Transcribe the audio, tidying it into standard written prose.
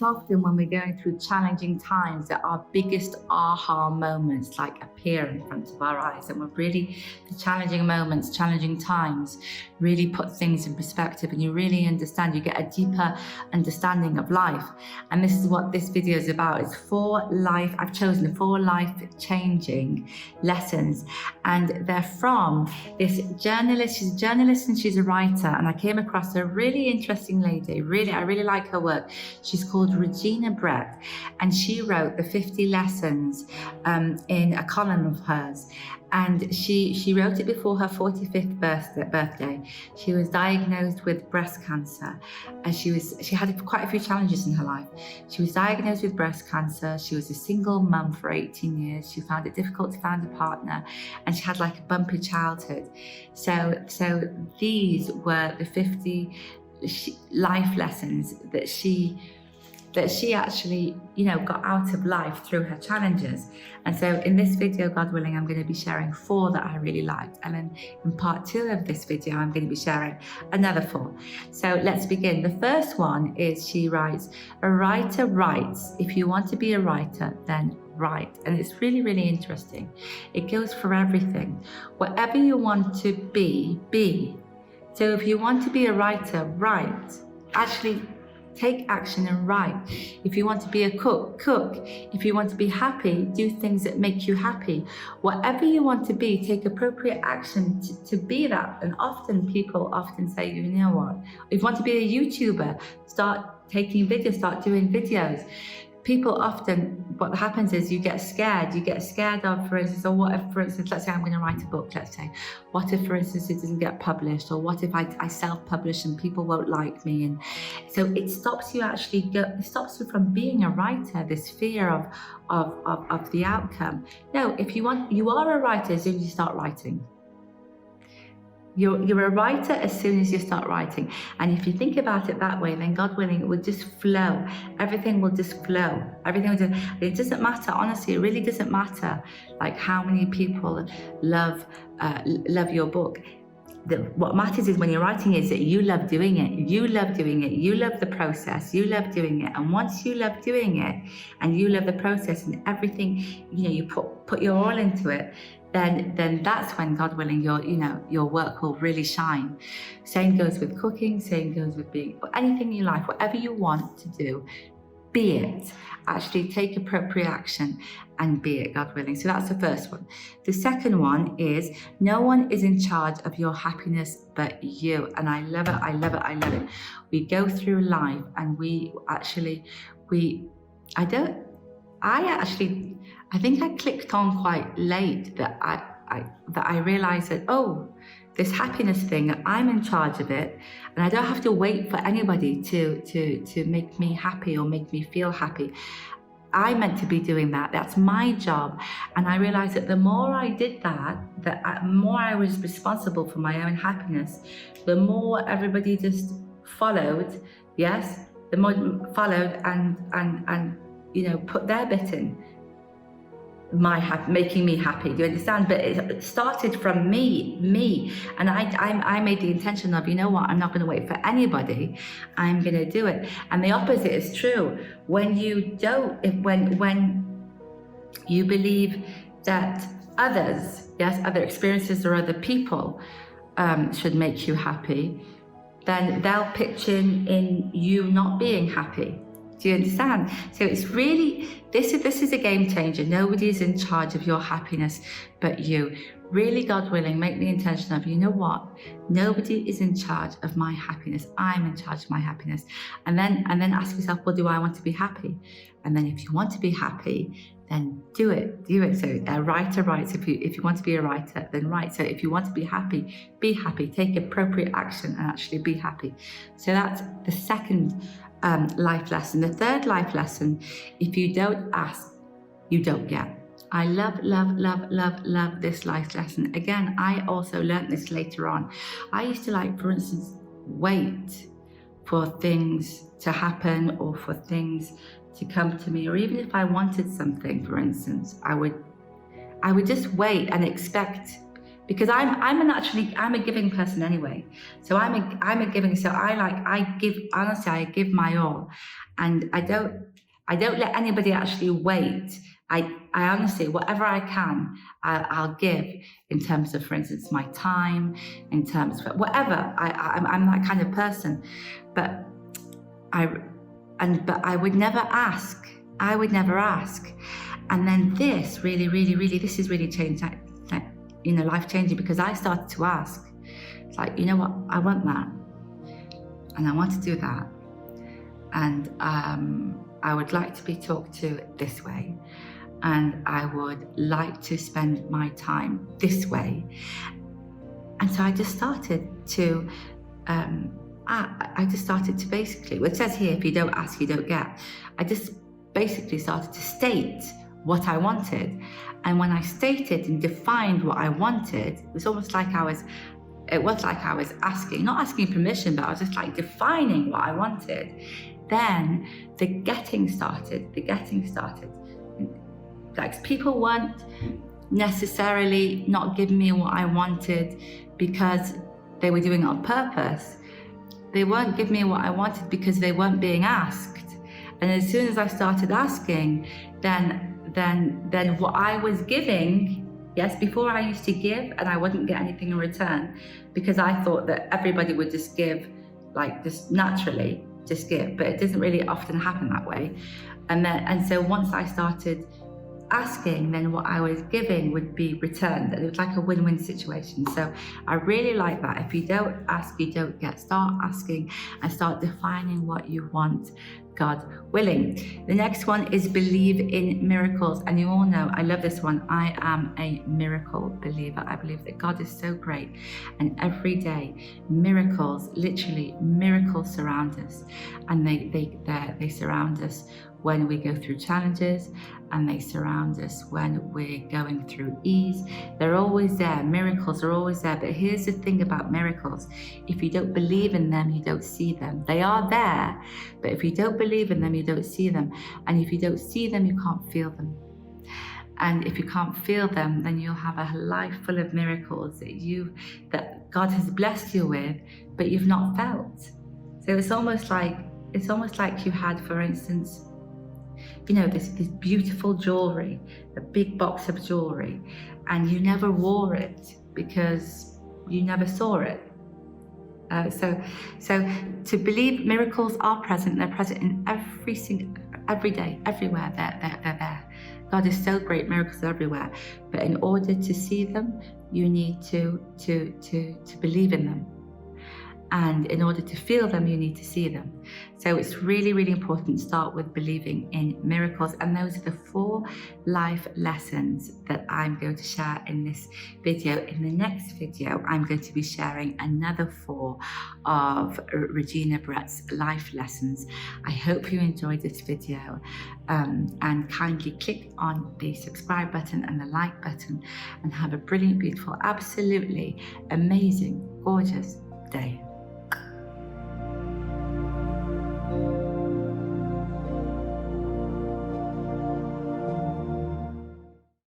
Often when we're going through challenging times that our biggest aha moments like appear in front of our eyes, and we're really, the challenging moments, challenging times really put things in perspective, and you really understand, you get a deeper understanding of life. And this is what this video is about. It's I've chosen 4 life-changing lessons, and they're from this journalist. She's a journalist and she's a writer, and I came across a really interesting lady. I really like her work. She's called Regina Brett, and she wrote the 50 lessons in a column of hers. And she wrote it before her 45th birthday. She was diagnosed with breast cancer, and she had quite a few challenges in her life. She was diagnosed with breast cancer. She was a single mum for 18 years. She found it difficult to find a partner, and she had like a bumpy childhood. So these were the 50 life lessons that she actually, got out of life through her challenges. And so in this video, God willing, I'm going to be sharing 4 that I really liked. And then in part 2 of this video, I'm going to be sharing another 4. So let's begin. The first one is, she writes, a writer writes. If you want to be a writer, then write. And it's really, really interesting. It goes for everything. Whatever you want to be. So if you want to be a writer, write. Actually, take action and write. If you want to be a cook. If you want to be happy, do things that make you happy. Whatever you want to be, take appropriate action to be that. And people often say, you know what? If you want to be a YouTuber, start taking videos, start doing videos. People often, what happens is you get scared. You get scared of, for instance, or what if, for instance, let's say I'm going to write a book, let's say. What if, for instance, it doesn't get published? Or what if I self-publish and people won't like me? And so it stops you it stops you from being a writer, this fear of the outcome. No, you are a writer as soon as you start writing. You're a writer as soon as you start writing. And if you think about it that way, then God willing, it will just flow. Everything will just flow. It doesn't matter, honestly, it really doesn't matter like how many people love your book. What matters is when you're writing is that you love doing it. You love doing it. You love the process. You love doing it. And once you love doing it and you love the process and everything, you put your all into it, then that's when, God willing, your work will really shine. Same goes with cooking, same goes with being anything in your life, whatever you want to do, be it. Actually take appropriate action and be it, God willing. So that's the first one. The second one is, no one is in charge of your happiness but you. And I love it. We go through life and I think I clicked on quite late that I realized that, this happiness thing, I'm in charge of it, and I don't have to wait for anybody to make me happy or make me feel happy. I'm meant to be doing that. That's my job. And I realized that the more I did that, the more I was responsible for my own happiness, the more everybody just followed. Yes, the more followed and put their bit in. Making me happy, do you understand? But it started from me, and I made the intention of, I'm not going to wait for anybody, I'm going to do it. And the opposite is true. When you believe that other experiences or other people should make you happy, then they'll pitch in you not being happy. Do you understand? So it's really, this is a game changer. Nobody is in charge of your happiness but you. Really, God willing, make the intention of, nobody is in charge of my happiness. I'm in charge of my happiness. And then ask yourself, well, do I want to be happy? And then if you want to be happy, then do it. So a writer writes. If you want to be a writer, then write. So if you want to be happy, take appropriate action and actually be happy. So that's the second life lesson. The third life lesson, if you don't ask, you don't get. I love this life lesson. Again, I also learned this later on. I used to, for instance, wait for things to happen or for things to come to me, or even if I wanted something, for instance, I would just wait and expect because I'm a giving person anyway. So I'm a giving. So I give, honestly, I give my all, and I don't let anybody actually wait. I honestly, whatever I can, I'll give in terms of, for instance, my time, in terms of whatever. I'm that kind of person, but I would never ask. I would never ask. And then this really, this has really changed, life changing, because I started to ask. It's like, you know what, I want that, and I want to do that, and I would like to be talked to this way, and I would like to spend my time this way. And so I just started to, I just started to basically, well, it says here, if you don't ask, you don't get. I just basically started to state what I wanted. And when I stated and defined what I wanted, it was almost like I was asking, not asking permission, but I was just like defining what I wanted. Then the getting started. Like, people weren't necessarily not giving me what I wanted because they were doing it on purpose. They weren't giving me what I wanted because they weren't being asked. And as soon as I started asking, then what I was giving, yes, before I used to give and I wouldn't get anything in return, because I thought that everybody would just give, like, just naturally just give, but it doesn't really often happen that way. And so once I started asking, then what I was giving would be returned, and it was like a win-win situation. So I really like that. If you don't ask, you don't get. Start asking and start defining what you want, God willing. The next one is believe in miracles. And you all know, I love this one. I am a miracle believer. I believe that God is so great, and every day miracles, literally miracles, surround us, and they surround us when we go through challenges, and they surround us when we're going through ease. They're always there. Miracles are always there. But here's the thing about miracles: if you don't believe in them, you don't see them. They are there, but if you don't believe in them, you don't see them. And if you don't see them, you can't feel them. And if you can't feel them, then you'll have a life full of miracles that God has blessed you with, but you've not felt. So it's almost like you had, for instance, this beautiful jewelry, a big box of jewelry, and you never wore it because you never saw it. So to believe miracles are present. They're present in every day, everywhere. They're there. God is so great. Miracles are everywhere. But in order to see them, you need to believe in them. And in order to feel them, you need to see them. So it's really, really important to start with believing in miracles. And those are the 4 life lessons that I'm going to share in this video. In the next video, I'm going to be sharing another 4 of Regina Brett's life lessons. I hope you enjoyed this video, and kindly click on the subscribe button and the like button, and have a brilliant, beautiful, absolutely amazing, gorgeous day.